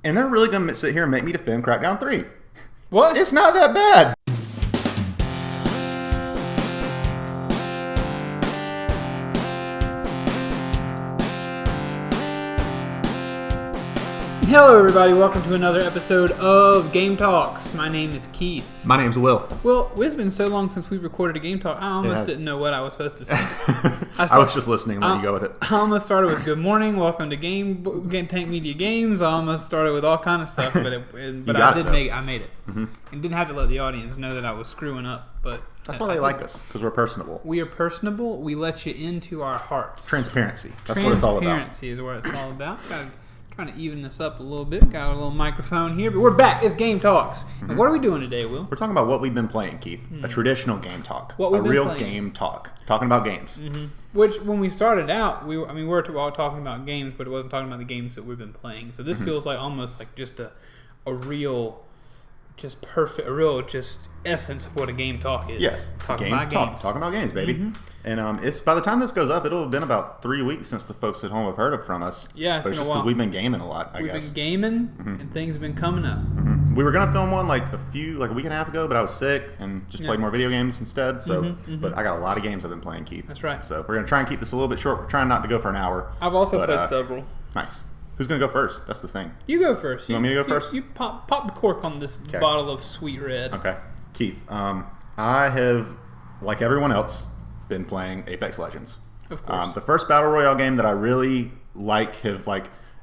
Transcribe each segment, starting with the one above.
And they're really going to sit here and make me defend Crackdown 3. What? It's not that bad. Hello everybody, welcome to another episode of Game Talks. My name is Keith. My name's Will. Well, it's been so long since we recorded a Game Talk, I almost didn't know what I was supposed to say. I was just listening and letting you go with it. I almost started with good morning, welcome to Game Tank Media Games. I almost started with all kind of stuff, but I made it. Mm-hmm. And didn't have to let the audience know that I was screwing up. But that's why they like us, because we're personable. We are personable. We let you into our hearts. Transparency. That's what it's all about. Transparency is what it's all about. Trying to even this up a little bit. Got a little microphone here, but we're back. It's Game Talks. And what are we doing today, Will? We're talking about what we've been playing, Keith. A traditional game talk. What we've been real playing. Game talk. Talking about games. Mm-hmm. Which, when we started out, we were all talking about games, but it wasn't talking about the games that we've been playing. So this feels like almost like just a real, just perfect, a real just essence of what a game talk is. Yes, Talking about games, baby. Mm-hmm. And it's by the time this goes up, it'll have been about 3 weeks since the folks at home have heard from us. Yeah, but it's just because we've been gaming a lot. I guess we've been gaming, and things have been coming up. Mm-hmm. We were gonna film one like a week and a half ago, but I was sick and just played more video games instead. So, but I got a lot of games I've been playing, Keith. That's right. So we're gonna try and keep this a little bit short. We're trying not to go for an hour. I've also played several. Nice. Who's gonna go first? That's the thing. You go first. You want me to go first? You pop the cork on this bottle of sweet red. Okay, Keith. I have, like everyone else, been playing Apex Legends. Of course. The first Battle Royale game that I really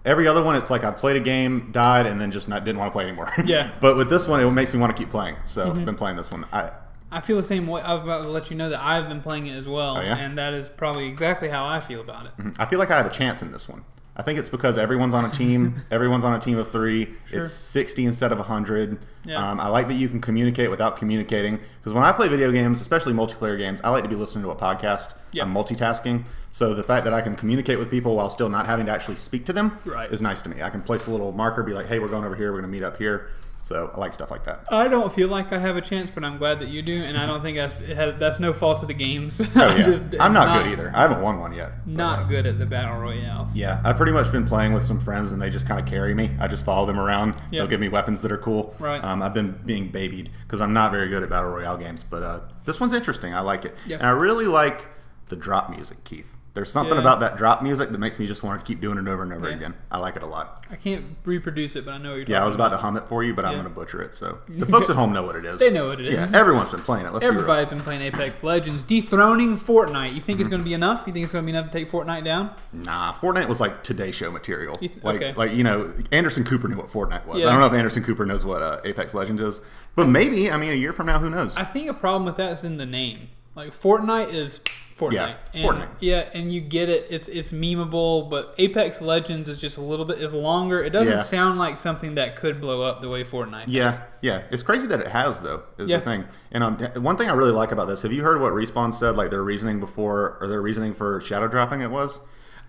every other one, it's like I played a game, died, and then just didn't want to play anymore. Yeah. But with this one, it makes me want to keep playing. So I've been playing this one. I feel the same way. I was about to let you know that I've been playing it as well. Oh, yeah? And that is probably exactly how I feel about it. I feel like I have a chance in this one. I think it's because everyone's on a team. Everyone's on a team of 3. Sure. It's 60 instead of 100. Yeah. I like that you can communicate without communicating. Because when I play video games, especially multiplayer games, I like to be listening to a podcast. Yep. I'm multitasking. So the fact that I can communicate with people while still not having to actually speak to them is nice to me. I can place a little marker, be like, hey, we're going over here. We're going to meet up here. So I like stuff like that. I don't feel like I have a chance, but I'm glad that you do, and I don't think that's no fault of the games. Oh, yeah. I'm not good either. I haven't won one yet. Not good at the Battle Royales. Yeah, I've pretty much been playing with some friends, and they just kind of carry me. I just follow them around. Yep. They'll give me weapons that are cool. Right. I've been being babied because I'm not very good at Battle Royale games, but this one's interesting. I like it. Yep. And I really like the drop music, Keith. There's something about that drop music that makes me just want to keep doing it over and over again. I like it a lot. I can't reproduce it, but I know what you're talking about. Yeah, I was about to hum it for you, but I'm going to butcher it. So the folks at home know what it is. They know what it is. Yeah, everyone's been playing it. Everybody's been playing Apex Legends, dethroning Fortnite. You think it's going to be enough? You think it's going to be enough to take Fortnite down? Nah, Fortnite was like Today Show material. Okay. Anderson Cooper knew what Fortnite was. Yeah. I don't know if Anderson Cooper knows what Apex Legends is, but maybe. I mean, a year from now, who knows? I think a problem with that is in the name. Like Fortnite is Fortnite. Yeah, Fortnite. Yeah, and you get it. It's memeable, but Apex Legends is just a little bit longer. It doesn't sound like something that could blow up the way Fortnite does. Yeah. It's crazy that it has, though, is the thing. And one thing I really like about this, have you heard what Respawn said, like their reasoning for shadow dropping it was?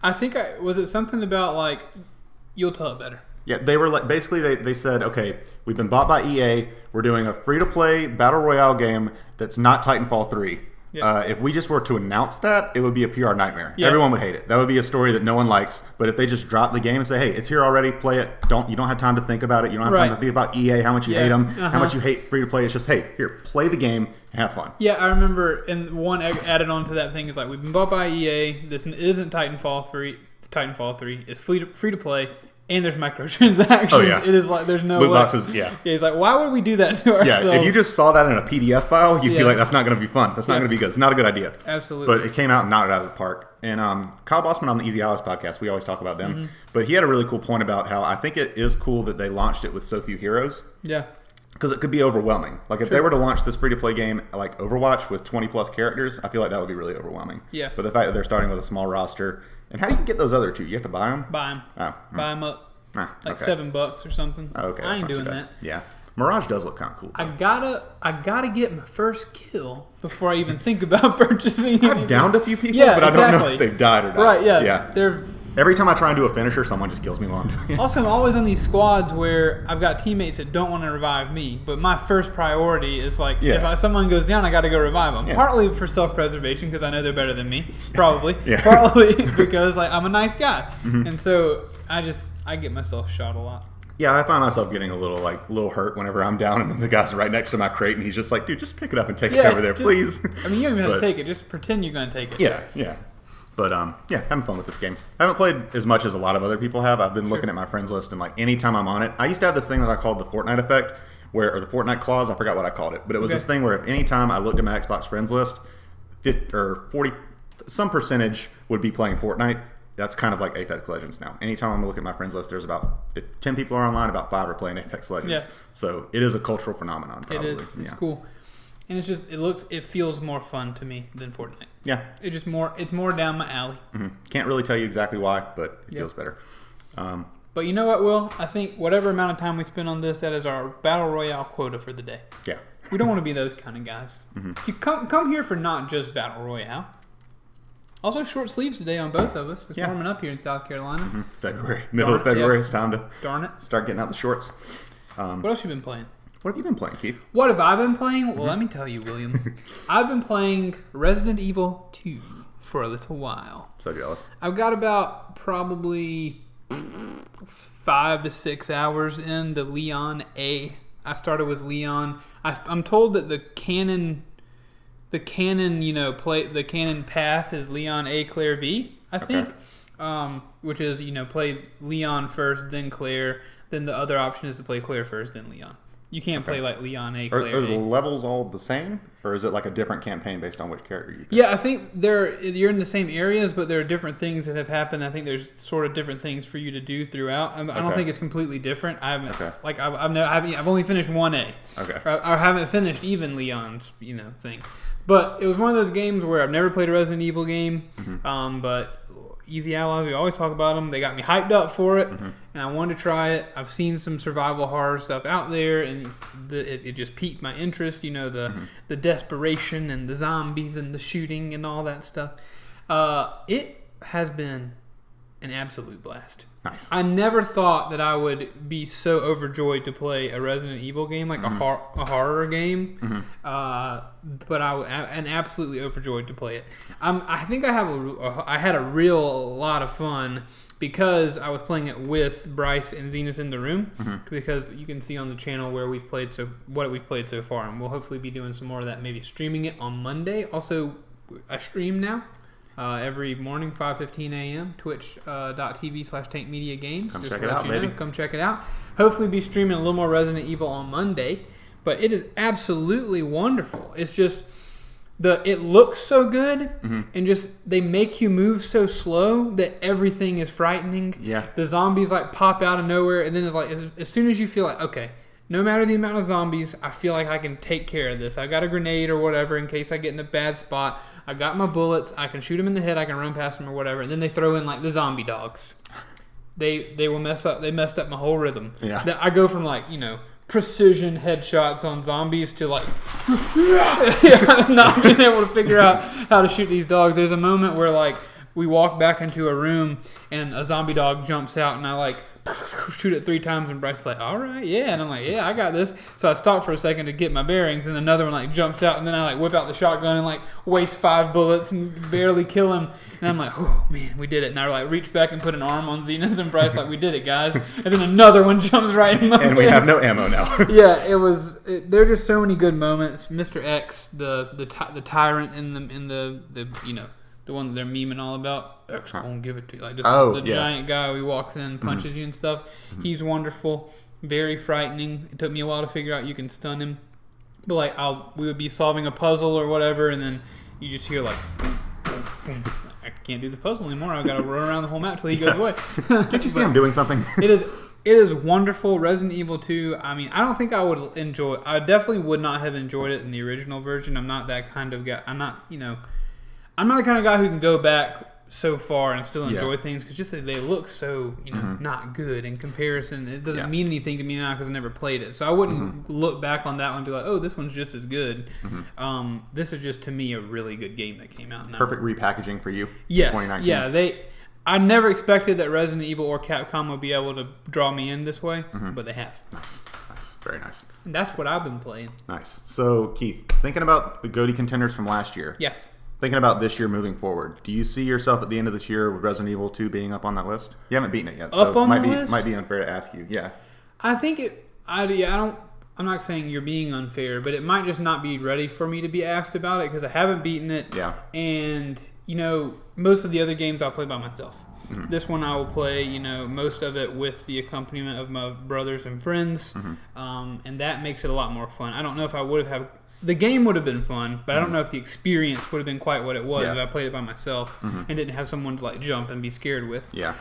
I think was it something about like, you'll tell it better. Yeah, they were like, basically they said, okay, we've been bought by EA. We're doing a free-to-play Battle Royale game that's not Titanfall 3. Yeah. If we just were to announce that, it would be a PR nightmare. Yeah. Everyone would hate it. That would be a story that no one likes. But if they just drop the game and say, hey, it's here already, play it. You don't have time to think about it. You don't have time to think about EA, how much you hate them, how much you hate free-to-play. It's just, hey, here, play the game and have fun. Yeah, I remember, and one added on to that thing is like, we've been bought by EA. This isn't Titanfall 3. It's free to play. And there's microtransactions. Oh, yeah. It is like there's no loot boxes. Yeah. He's like, why would we do that to ourselves? Yeah. If you just saw that in a PDF file, you'd be like, that's not going to be fun. That's not going to be good. It's not a good idea. Absolutely. But it came out and knocked it out of the park. And Kyle Bossman on the Easy Hours podcast, we always talk about them. But he had a really cool point about how I think it is cool that they launched it with so few heroes. Yeah. Because it could be overwhelming. Like if they were to launch this free-to-play game like Overwatch with 20-plus characters, I feel like that would be really overwhelming. Yeah. But the fact that they're starting with a small roster. And how do you get those other two? You have to buy them? Buy them. Oh. Buy them up. Okay. $7 or something. Oh, okay. I ain't doing that. Yeah. Mirage does look kind of cool. I gotta get my first kill before I even think about purchasing anything. I've downed a few people, but I don't know if they've died or not. Right, yeah. Every time I try and do a finisher, someone just kills me while I'm doing it. Also, I'm always on these squads where I've got teammates that don't want to revive me, but my first priority is like, if someone goes down, I got to go revive them. Yeah. Partly for self-preservation, because I know they're better than me, probably. Partly because like I'm a nice guy. And so I get myself shot a lot. Yeah, I find myself getting a little hurt whenever I'm down and the guy's right next to my crate and he's just like, dude, just pick it up and take it over there, please. I mean, you don't even have to take it. Just pretend you're going to take it. Yeah. But, having fun with this game. I haven't played as much as a lot of other people have. I've been looking at my friends list and, anytime I'm on it, I used to have this thing that I called the Fortnite effect, or the Fortnite clause. I forgot what I called it. But it was this thing where if any time I looked at my Xbox friends list, 50 or 40, some percentage would be playing Fortnite. That's kind of like Apex Legends now. Anytime I'm looking at my friends list, there's about, if 10 people are online, about 5 are playing Apex Legends. Yeah. So it is a cultural phenomenon, probably. It is. It's cool. And it feels more fun to me than Fortnite. Yeah. It's more down my alley. Mm-hmm. Can't really tell you exactly why, but it feels better. But you know what, Will? I think whatever amount of time we spend on this, that is our Battle Royale quota for the day. Yeah. We don't want to be those kind of guys. Mm-hmm. You come here for not just Battle Royale. Also, short sleeves today on both of us. It's warming up here in South Carolina. Mm-hmm. February. Middle of February. It's time to start getting out the shorts. What else you been playing? What have you been playing, Keith? What have I been playing? Well, let me tell you, William. I've been playing Resident Evil 2 for a little while. So jealous. I've got about probably 5 to 6 hours in the Leon A. I started with Leon. I'm told that the canon, the canon path is Leon A, Claire B, I think. Which is, play Leon first, then Claire. Then the other option is to play Claire first, then Leon. You can't play like Leon A, Claire Are the levels all the same? Or is it like a different campaign based on which character you pick? Yeah, I think you're in the same areas, but there are different things that have happened. I think there's sort of different things for you to do throughout. I don't think it's completely different. I've only finished 1A. Okay. I haven't finished even Leon's thing. But it was one of those games where I've never played a Resident Evil game. Mm-hmm. But Easy Allies, we always talk about them. They got me hyped up for it, and I wanted to try it. I've seen some survival horror stuff out there, and it just piqued my interest. The desperation and the zombies and the shooting and all that stuff. It has been an absolute blast. Nice. I never thought that I would be so overjoyed to play a Resident Evil game, like a horror game. Mm-hmm. But I'm absolutely overjoyed to play it. I think I had a real lot of fun because I was playing it with Bryce and Zenas in the room. Mm-hmm. Because you can see on the channel what we've played so far, and we'll hopefully be doing some more of that. Maybe streaming it on Monday. Also, I stream now. Every morning, 5:15 a.m. Twitch.tv/TankMediaGames. Come check it out, baby. Come check it out. Hopefully be streaming a little more Resident Evil on Monday. But it is absolutely wonderful. It's just, it looks so good, and just they make you move so slow that everything is frightening. Yeah. The zombies pop out of nowhere, and then it's like, as soon as you feel like, okay, no matter the amount of zombies, I feel like I can take care of this. I got a grenade or whatever in case I get in a bad spot. I got my bullets. I can shoot them in the head. I can run past them or whatever. And then they throw in the zombie dogs. They will mess up. They messed up my whole rhythm. Yeah. I go from precision headshots on zombies to not being able to figure out how to shoot these dogs. There's a moment where we walk back into a room and a zombie dog jumps out and I shoot it 3 times and Bryce's like, all right, yeah. And I'm like, yeah, I got this. So I stop for a second to get my bearings and another one jumps out and then I whip out the shotgun and waste 5 bullets and barely kill him. And I'm like, oh man, we did it. And I reach back and put an arm on Zenas and Bryce we did it, guys. And then another one jumps right in my face. And we have no ammo now. Yeah, there are just so many good moments. Mr. X, the tyrant in the the one that they're memeing all about. X gonna give it to you. Giant guy who walks in, punches you and stuff. Mm-hmm. He's wonderful. Very frightening. It took me a while to figure out you can stun him. But we would be solving a puzzle or whatever, and then you just hear I can't do this puzzle anymore. I've got to run around the whole map till he goes away. Can't you see him doing something? It is wonderful. Resident Evil 2, I mean, I don't think I would enjoy it. I definitely would not have enjoyed it in the original version. I'm not that kind of guy. I'm not the kind of guy who can go back so far and still enjoy things because just they look so not good in comparison. It doesn't mean anything to me now because I never played it, so I wouldn't look back on that one and be like, oh, this one's just as good. This is just, to me, a really good game that came out now. Perfect repackaging for you. Yes, 2019. yeah. I never expected that Resident Evil or Capcom would be able to draw me in this way, but they have. Nice, very nice. And that's what I've been playing. Nice. So Keith, thinking about the GOTY contenders from last year. Yeah. Thinking about this year moving forward, do you see yourself at the end of this year with Resident Evil 2 being up on that list? You haven't beaten it yet, so up on might the be list? might be unfair to ask you. Yeah. I think I don't. I'm not saying you're being unfair, but it might just not be ready for me to be asked about it because I haven't beaten it. Yeah. And most of the other games I'll play by myself. Mm-hmm. This one I will play, most of it with the accompaniment of my brothers and friends, and that makes it a lot more fun. I don't know if I would have the game would have been fun, but I don't know if the experience would have been quite what it was if I played it by myself and didn't have someone to like jump and be scared with. Yeah.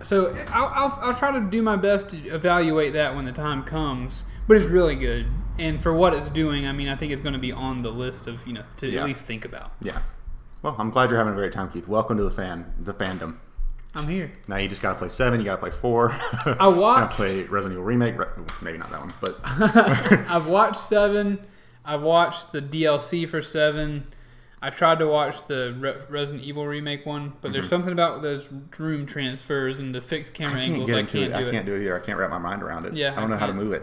So I'll try to do my best to evaluate that when the time comes, but it's really good, and for what it's doing, I mean, I think it's going to be on the list of to at least think about. Yeah. Well, I'm glad you're having a great time, Keith. Welcome to the fandom. I'm here. Now you just got to play 7. You got to play 4. I watched. Play Resident Evil Remake. Maybe not that one, but I've watched 7. I've watched the DLC for 7. I tried to watch the Resident Evil Remake one, but there's something about those room transfers and the fixed camera angles. I can't do it either. I can't wrap my mind around it. Yeah, I don't know how to move it.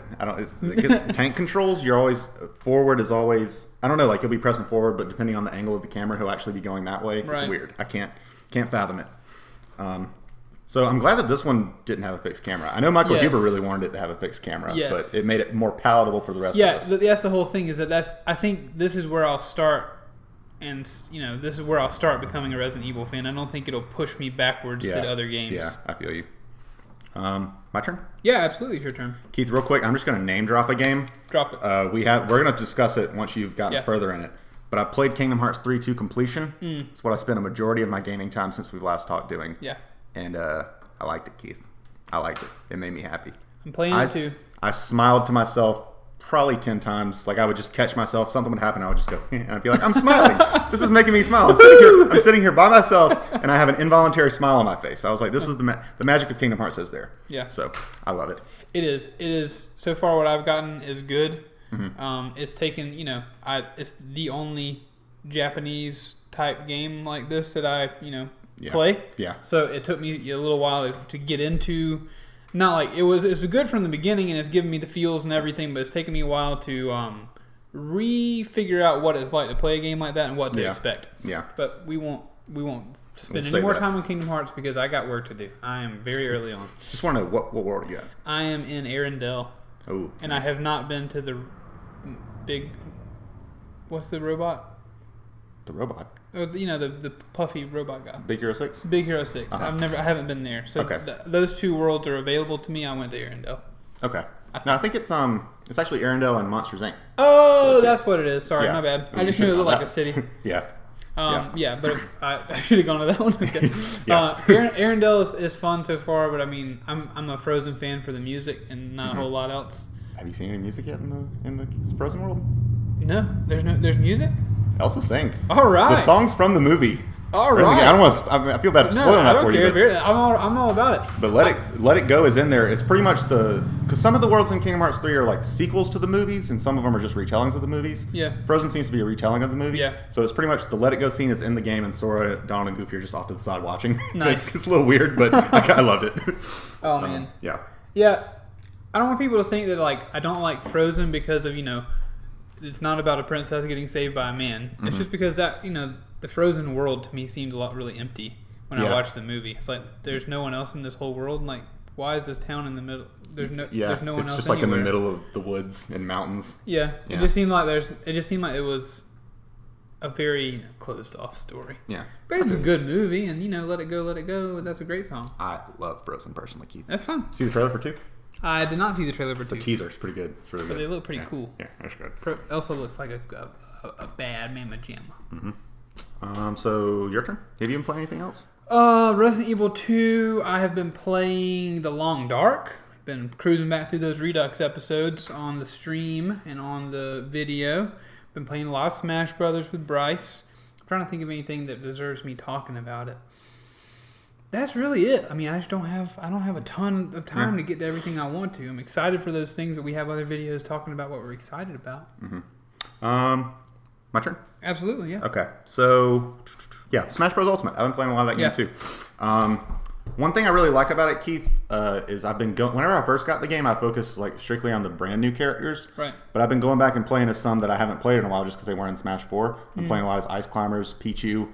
It gets tank controls. You're always forward is always. I don't know. Like you'll be pressing forward, but depending on the angle of the camera, he'll actually be going that way. It's weird. I can't fathom it. So I'm glad that this one didn't have a fixed camera. I know Michael Huber really wanted it to have a fixed camera, but it made it more palatable for the rest of us. Yeah, that's the whole thing. I think this is where I'll start. And this is where I'll start becoming a Resident Evil fan. I don't think it'll push me backwards to other games. Yeah, I feel you. My turn? Yeah, absolutely, it's your turn. Keith, real quick, I'm just going to name drop a game. Drop it. We're going to discuss it once you've gotten further in it. But I played Kingdom Hearts 3 to completion. It's what I spent a majority of my gaming time since we've last talked doing. Yeah. And I liked it, Keith. I liked it. It made me happy. I'm playing it too. I smiled to myself probably 10 times. Like I would just catch myself, something would happen, I would just go, and I'd be like, I'm smiling. This is making me smile. I'm sitting here by myself, and I have an involuntary smile on my face. I was like, this is the magic of Kingdom Hearts is there. Yeah. So I love it. It is. So far, what I've gotten is good. It's taken, it's the only Japanese type game like this that I, play. Yeah. So it took me a little while to get into. Not like it was good from the beginning, and it's given me the feels and everything, but it's taken me a while to re-figure out what it's like to play a game like that and what to expect. Yeah. But we won't spend any more time on Kingdom Hearts because I got work to do. I am very early on. Just want to know what world are you at? I am in Arendelle. Oh. And nice. I have not been to the big. What's the robot? The robot. Oh, the puffy robot guy. Big Hero 6? Big Hero 6. I haven't been there. So those two worlds are available to me. I went to Arendelle. Okay. I think it's actually Arendelle and Monsters Inc. Oh, that's what it is. Sorry, my bad. I just knew it looked like a city. Yeah. But I should have gone to that one. Okay. Arendelle is fun so far, but I mean, I'm a Frozen fan for the music and not a whole lot else. Have you seen any music yet in the Frozen world? No, there's music. Elsa sings. All right. The song's from the movie. All right. I feel bad for spoiling that for you. But I'm all about it. But Let It Go is in there. It's pretty much because some of the worlds in Kingdom Hearts 3 are like sequels to the movies, and some of them are just retellings of the movies. Yeah. Frozen seems to be a retelling of the movie. Yeah. So it's pretty much the Let It Go scene is in the game, and Sora, Donald, and Goofy are just off to the side watching. Nice. It's a little weird, but I loved it. Oh man. Yeah. Yeah. I don't want people to think that like I don't like Frozen because of it's not about a princess getting saved by a man. It's just because that the Frozen world to me seemed really empty when I watched the movie. It's like there's no one else in this whole world. And like, why is this town in the middle? There's no one else. It's just like anywhere. in the middle of the woods and mountains. Yeah. It just seemed like it was a very closed off story. Yeah. But it's a good movie, and Let It Go, Let It Go. That's a great song. I love Frozen personally, Keith. That's fun. See the trailer for 2? I did not see the trailer for 2. The teaser is pretty good. It's really good. But they look pretty cool. Yeah, that's good. Elsa looks like a bad mamma jamma. So your turn. Have you been playing anything else? Resident Evil 2. I have been playing The Long Dark. Been cruising back through those Redux episodes on the stream and on the video. Been playing a lot of Smash Brothers with Bryce. I'm trying to think of anything that deserves me talking about it. That's really it. I mean, I don't have a ton of time to get to everything I want to. I'm excited for those things, but we have other videos talking about what we're excited about. My turn? Absolutely, yeah. Okay. So, Smash Bros. Ultimate. I've been playing a lot of that game too. One thing I really like about it, Keith, is I've been whenever I first got the game, I focused like strictly on the brand new characters. Right. But I've been going back and playing as some that I haven't played in a while just because they weren't in Smash 4. I'm playing a lot as Ice Climbers, Pichu,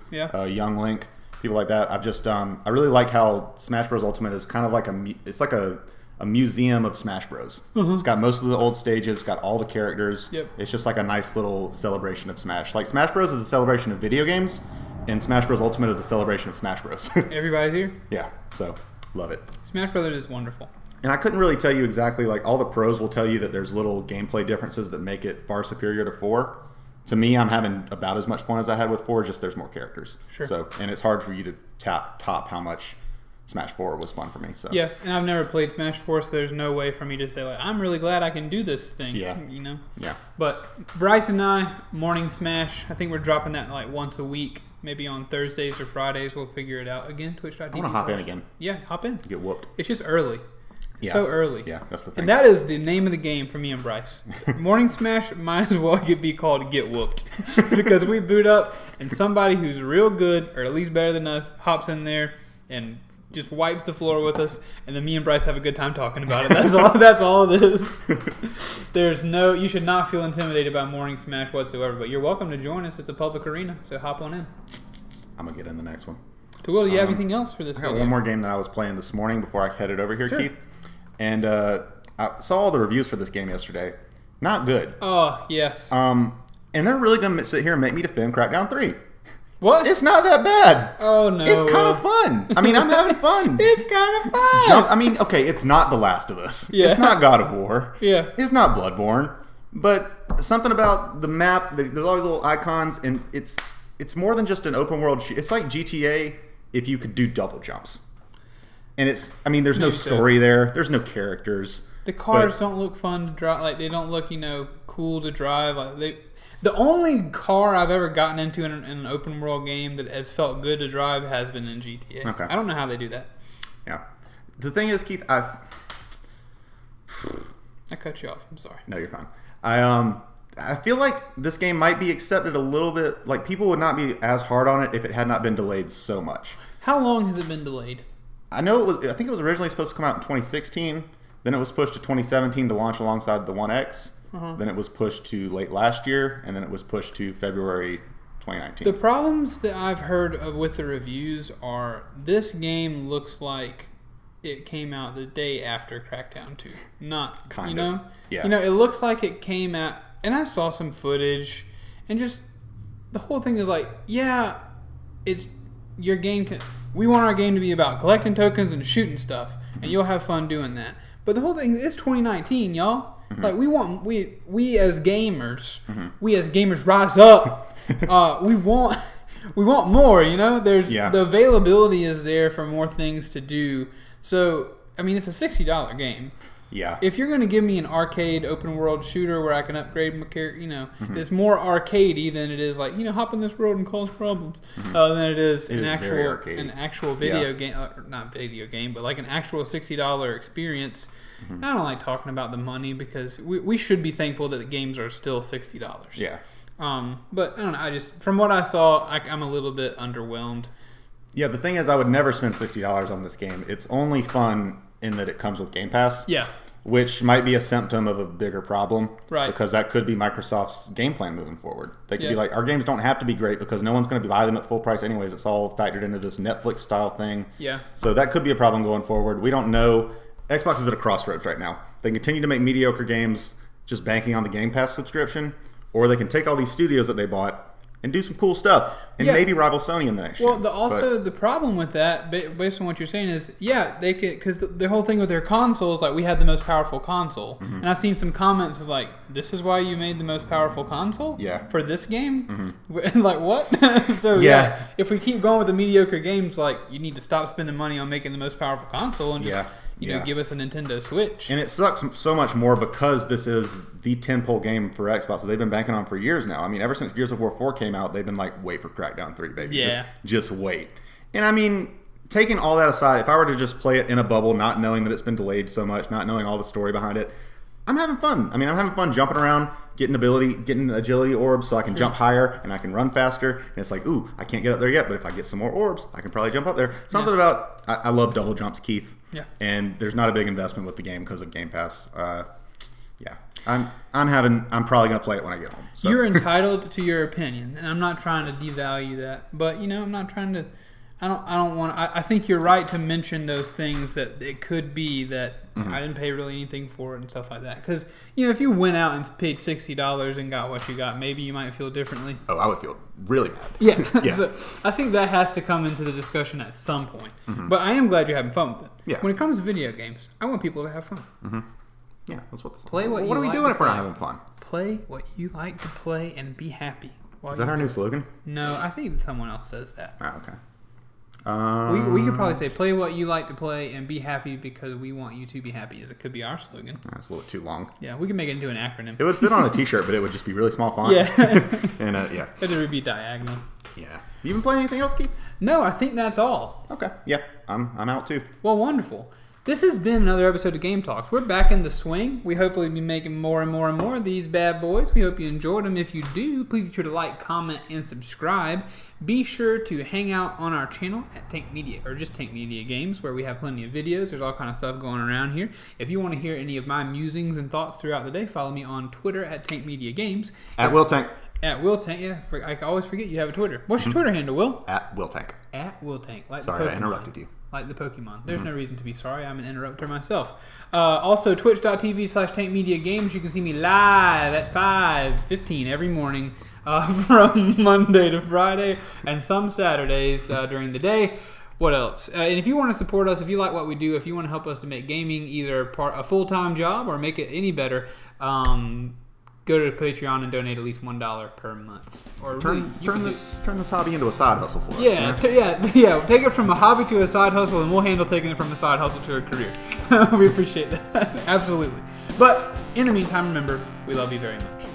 Young Link. People like that. I've just I really like how Smash Bros. Ultimate is kind of like it's like a a museum of Smash Bros. It's got most of the old stages, got all the characters. Yep. It's just like a nice little celebration of Smash. Like Smash Bros. Is a celebration of video games, and Smash Bros. Ultimate is a celebration of Smash Bros. Everybody's here? Yeah, so love it. Smash Brothers is wonderful. And I couldn't really tell you exactly, like all the pros will tell you that there's little gameplay differences that make it far superior to 4. To me, I'm having about as much fun as I had with 4, just there's more characters. Sure. So, and it's hard for you to top how much Smash 4 was fun for me. So yeah, and I've never played Smash 4, so there's no way for me to say, like, I'm really glad I can do this thing. Yeah. You know? Yeah. But Bryce and I, morning Smash, I think we're dropping that like once a week. Maybe on Thursdays or Fridays. We'll figure it out again. Twitch.tv. I want to hop in again. Yeah, hop in. Get whooped. It's just early. So early. Yeah, that's the thing. And that is the name of the game for me and Bryce. Morning Smash might as well be called Get Whooped. Because we boot up and somebody who's real good, or at least better than us, hops in there and just wipes the floor with us, and then me and Bryce have a good time talking about it. That's all it is. You should not feel intimidated by Morning Smash whatsoever, but you're welcome to join us. It's a public arena, so hop on in. I'm going to get in the next one. So Will, do you have anything else for this I got video? one more game that I was playing this morning before I headed over here, Sure. Keith. And I saw all the reviews for this game yesterday. Not good. Oh, yes. And they're really going to sit here and make me defend Crackdown 3. What? It's not that bad. Oh, no. It's kind of fun. I mean, I'm having fun. It's kind of fun. Okay, it's not The Last of Us. Yeah. It's not God of War. Yeah. It's not Bloodborne. But something about the map, there's all these little icons, and it's more than just an open world. It's like GTA if you could do double jumps. And there's no story there. There's no characters. The cars don't look fun to drive. Like, they don't look, cool to drive. Like, the only car I've ever gotten into in an open world game that has felt good to drive has been in GTA. Okay. I don't know how they do that. Yeah. The thing is, Keith, I cut you off. I'm sorry. No, you're fine. I feel like this game might be accepted a little bit. Like, people would not be as hard on it if it had not been delayed so much. How long has it been delayed? I think it was originally supposed to come out in 2016. Then it was pushed to 2017 to launch alongside the One X. Then it was pushed to late last year, and then it was pushed to February 2019. The problems that I've heard of with the reviews are this game looks like it came out the day after Crackdown 2. Not, kind of. Yeah. It looks like it came out, and I saw some footage, and just the whole thing is like, yeah, it's your game. We want our game to be about collecting tokens and shooting stuff, and you'll have fun doing that. But the whole thing is 2019, y'all. Like, we as gamers, we as gamers rise up. we want more. There's the availability is there for more things to do. So it's a $60 game. Yeah. If you're going to give me an arcade open world shooter where I can upgrade my character, it's more arcadey than it is like, hop in this road and cause problems than it is an actual video game, not video game, but like an actual $60 experience. I don't like talking about the money because we should be thankful that the games are still $60. Yeah. But I don't know. From what I saw, I'm a little bit underwhelmed. Yeah, the thing is, I would never spend $60 on this game. It's only fun in that it comes with Game Pass. Yeah. Which might be a symptom of a bigger problem. Right. Because that could be Microsoft's game plan moving forward. They could be like, our games don't have to be great because no one's going to buy them at full price anyways. It's all factored into this Netflix-style thing. Yeah. So that could be a problem going forward. We don't know. Xbox is at a crossroads right now. They can continue to make mediocre games just banking on the Game Pass subscription, or they can take all these studios that they bought and do some cool stuff and maybe rival Sony in the next year. Well, the problem with that, based on what you're saying, is they could, because the whole thing with their console is like, we had the most powerful console, and I've seen some comments is like, this is why you made the most powerful console for this game. Like, what? So if we keep going with the mediocre games, like, you need to stop spending money on making the most powerful console and just give us a Nintendo Switch. And it sucks so much more because this is the tentpole game for Xbox that they've been banking on for years now. Ever since Gears of War 4 came out, they've been like, wait for Crackdown 3, baby. Yeah. Just wait. And taking all that aside, if I were to just play it in a bubble, not knowing that it's been delayed so much, not knowing all the story behind it, I'm having fun. I'm having fun jumping around, getting agility orbs so I can jump higher and I can run faster. And it's like, ooh, I can't get up there yet, but if I get some more orbs, I can probably jump up there. Something about, I love double jumps, Keith. Yeah. And there's not a big investment with the game because of Game Pass. I'm probably going to play it when I get home. So. You're entitled to your opinion, and I'm not trying to devalue that. But, I'm not trying to, I don't want, I think you're right to mention those things that it could be that I didn't pay really anything for it and stuff like that. Because, you know, if you went out and paid $60 and got what you got, maybe you might feel differently. Oh, I would feel really bad. Yeah. So I think that has to come into the discussion at some point. But I am glad you're having fun with it. Yeah. When it comes to video games, I want people to have fun. Yeah, that's what this Play what you What are we like doing to if we're not play. having fun? Play what you like to play and be happy. Is that our new slogan? No, I think someone else says that. Oh, okay. We could probably say, play what you like to play and be happy because we want you to be happy. As it could be our slogan. That's a little too long. Yeah, we can make it into an acronym. It would fit on a t-shirt, but it would just be really small font. Yeah. And yeah. It would be diagonal. Yeah. You been playing anything else, Keith? No, I think that's all. Okay. Yeah. I'm out too. Well, wonderful. This has been another episode of Game Talks. We're back in the swing. We hopefully be making more and more and more of these bad boys. We hope you enjoyed them. If you do, please be sure to like, comment, and subscribe. Be sure to hang out on our channel at Tank Media, or just Tank Media Games, where we have plenty of videos. There's all kind of stuff going around here. If you want to hear any of my musings and thoughts throughout the day, follow me on Twitter at Tank Media Games. At Will Tank. At Will Tank, yeah. I always forget you have a Twitter. What's your Twitter handle, Will? At Will Tank. At Will Tank. Like Sorry, the I interrupted you. Like the Pokemon. There's no reason to be sorry. I'm an interrupter myself. Also, twitch.tv/TankMediaGames. You can see me live at 5:15 every morning from Monday to Friday and some Saturdays during the day. What else? And if you want to support us, if you like what we do, if you want to help us to make gaming either a full-time job or make it any better, go to Patreon and donate at least $1 per month. Or turn this hobby into a side hustle for us. Yeah, yeah. Take it from a hobby to a side hustle, and we'll handle taking it from a side hustle to a career. We appreciate that. Absolutely. But in the meantime, remember, we love you very much.